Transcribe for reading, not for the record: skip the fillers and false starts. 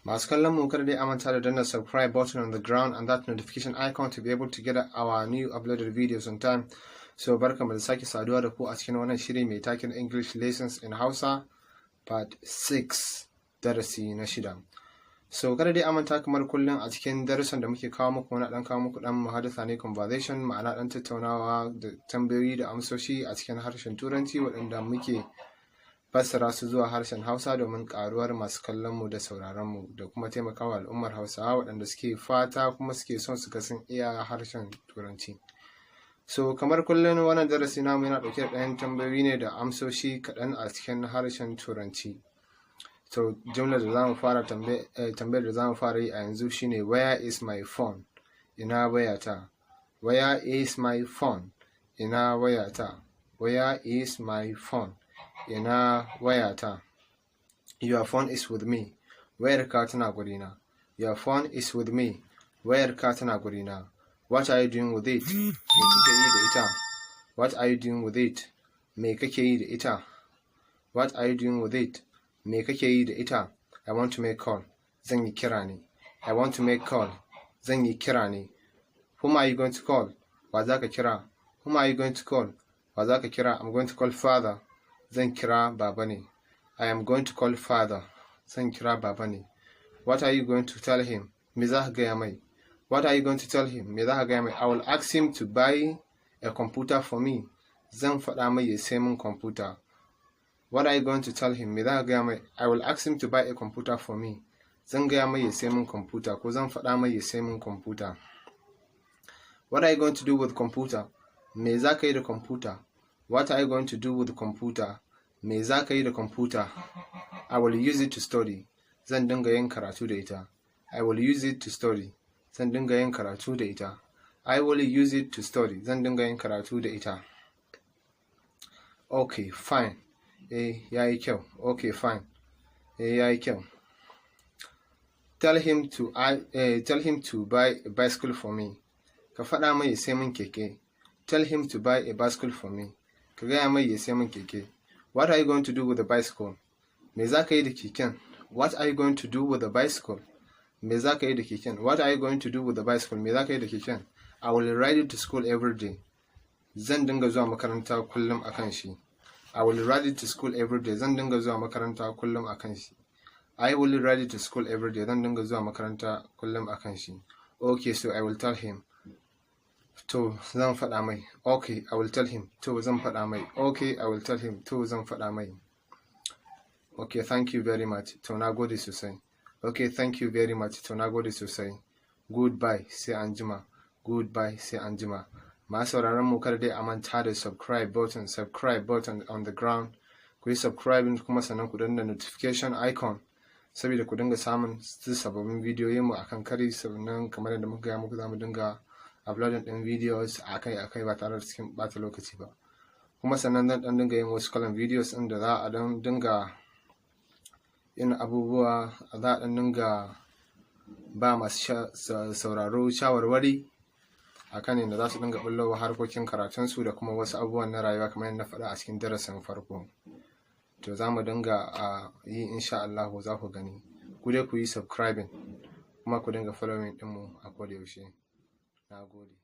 Masu kallon mu kada dai a manta da danna subscribe button on the ground and that notification icon to be able to get our new uploaded videos on time. So barkamu da sake saduwa da ku a cikin wannan shiri mai taken English Lessons in Hausa part 6 darasi na 6. So kada dai a manta kamar kullum a cikin darussan da muke kawo muku muna dan kawo muku dan muhaddatha ne conversation, ma'ana dan tattaunawa da tambayoyi da amsoshi a cikin harshen Turanci waɗanda muke fassara su zuwa harshen Hausa domin karuwar masu kallon mu da sauraron mu da kuma taimakawa al'ummar Hausawa waɗanda suke fata kuma suke son su san iya harshen Turanci. So kamar kullum wannan darasi namu yana dauke da ɗayan tambayoyi ne da amsoshi kaɗan a cikin harshen Turanci. So jumlar da zamu fara tambayar da zamu fara yi a yanzu shine where is my phone? Ina wayata? Where is my phone? Ina wayata? Where is my phone? Ina wayata? Your phone is with me. Wayarka tana gurina. Your phone is with me. Wayarka tana gurina. What are you doing with it? Me kake yi da ita? What are you doing with it? Me kake yi da ita? What are you doing with it? Me kake yi da ita? I want to make call. Zan yi kira ne. I want to make call. Zan yi kira ne. Whom are you going to call? Wa za ka kira? Whom are you going to call? Wa za ka kira? I'm going to call father. Zan kira baba ne. I am going to call father. Zan kira baba ne. What are you going to tell him? Me za ka gaya mai? What are you going to tell him? Me za ka gaya mai? I will ask him to buy a computer for me. Zan faɗa mai ya sai min computer. What are you going to tell him? Me za ka gaya mai? I will ask him to buy a computer for me. Zan gaya mai ya sai min computer ko zan faɗa mai ya sai min computer. What are you going to do with computer? Me za ka yi da computer? What are you going to do with the computer? Me za ka yi da computer? I will use it to study. Zan dinga yin karatu da ita. I will use it to study. Zan dinga yin karatu da ita. I will use it to study. Zan dinga yin karatu da ita. Okay, fine. Yayi kyau. Okay, fine. Yayi kyau. Tell him to buy a bicycle for me. Ka faɗa mai ya sai min keke. Tell him to buy a bicycle for me. Ka gaya mai ya sai min keke. What are you going to do with the bicycle? Me za ka yi da keken? What are you going to do with the bicycle? Me za ka yi da keken? What are you going to do with the bicycle? Me za ka yi da keken? I will ride it to school every day. Zan dinga zuwa makaranta kullum akan shi. I will ride it to school every day. Zan dinga zuwa makaranta kullum akan shi. I will ride it to school every day. Zan dinga zuwa makaranta kullum akan shi. Okay, so I will tell him. To zan faɗa mai. Okay, I will tell him. To zan faɗa mai. Okay, I will tell him. To zan faɗa mai. Okay, thank you very much. To na gode sosai. Okay, thank you very much. To na gode sosai. Goodbye, sai anjima. Goodbye, sai anjima. Masu sauraron mu kada dai a manta da subscribe button on the ground. Ku yi subscribing kuma sannan ku danna notification icon saboda ku dinga samun sababbin bidiyoyin mu akan kari, sannan kamar yadda muka ga muku zamu dinga uploading din videos akai ba tare da cikin bata lokaci ba. Kuma sannan zan dan dinga yin wasu kalan videos din da za a dan dinga yin abubuwa, za a dan dinga ba masu sauraro shawarwari akan yadda za su dinga bullowa harkokin karatunsu da kuma wasu abubuwan na rayuwa kamar yadda na faɗa a cikin darasin farko. To za mu dinga yi insha Allah, za ku gani. Ku dai ku yi subscribing kuma ku dinga following ɗinmu a koda yaushe. Na gode.